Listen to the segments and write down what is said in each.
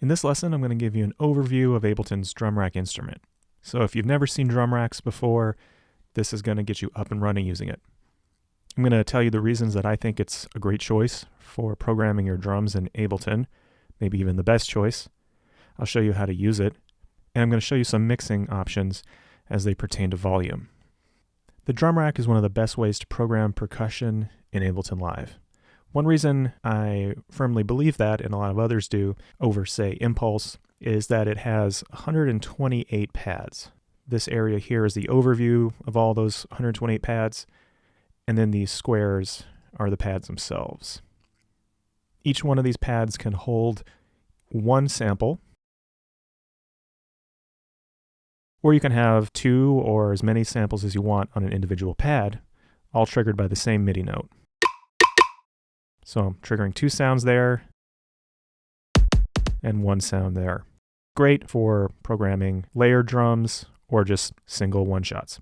In this lesson, I'm going to give you an overview of Ableton's drum rack instrument. So if you've never seen drum racks before, this is going to get you up and running using it. I'm going to tell you the reasons that I think it's a great choice for programming your drums in Ableton, maybe even the best choice. I'll show you how to use it, and I'm going to show you some mixing options as they pertain to volume. The drum rack is one of the best ways to program percussion in Ableton Live. One reason I firmly believe that, and a lot of others do, over, say, Impulse, is that it has 128 pads. This area here is the overview of all those 128 pads, and then these squares are the pads themselves. Each one of these pads can hold one sample, or you can have 2 or as many samples as you want on an individual pad, all triggered by the same MIDI note. So I'm triggering 2 sounds there and 1 sound there. Great for programming layered drums or just single one-shots.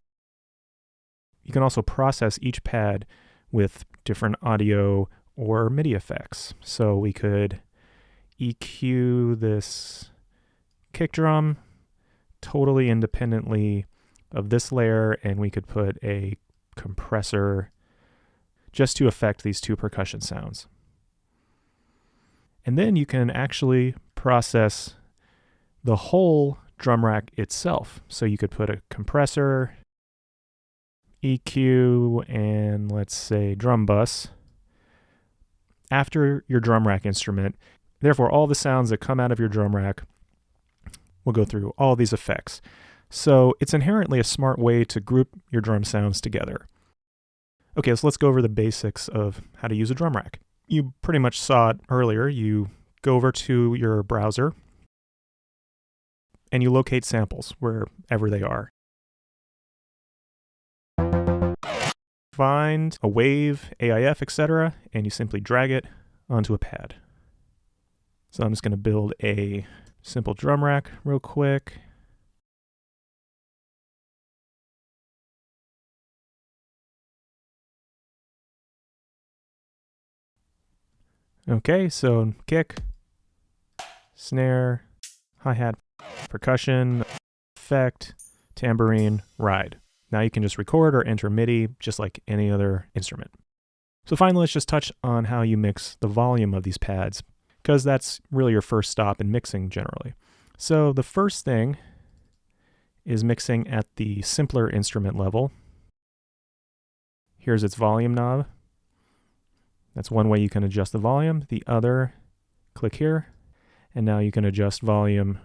You can also process each pad with different audio or MIDI effects. So we could EQ this kick drum totally independently of this layer, and we could put a compressor just to affect these 2 percussion sounds. And then you can actually process the whole drum rack itself. So you could put a compressor, EQ, and let's say drum bus after your drum rack instrument. Therefore, all the sounds that come out of your drum rack will go through all these effects. So it's inherently a smart way to group your drum sounds together. Okay, so let's go over the basics of how to use a drum rack. You pretty much saw it earlier. You go over to your browser and you locate samples wherever they are. Find a wave, AIF, etc., and you simply drag it onto a pad. So I'm just going to build a simple drum rack real quick. Okay, so kick, snare, hi-hat, percussion, effect, tambourine, ride. Now you can just record or enter MIDI just like any other instrument. So finally, let's just touch on how you mix the volume of these pads, because that's really your first stop in mixing generally. So the first thing is mixing at the simpler instrument level. Here's its volume knob. That's one way you can adjust the volume. The other, click here, and now you can adjust volume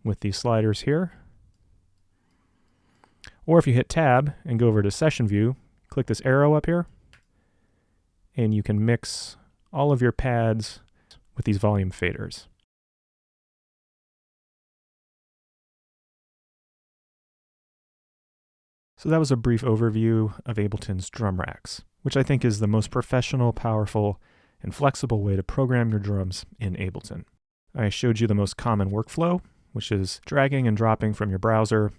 with these sliders here. Or if you hit tab and go over to session view, click this arrow up here, and you can mix all of your pads with these volume faders. So that was a brief overview of Ableton's drum racks, which I think is the most professional, powerful, and flexible way to program your drums in Ableton. I showed you the most common workflow, which is dragging and dropping from your browser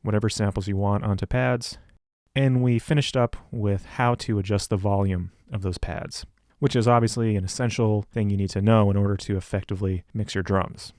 whatever samples you want onto pads, and we finished up with how to adjust the volume of those pads, which is obviously an essential thing you need to know in order to effectively mix your drums.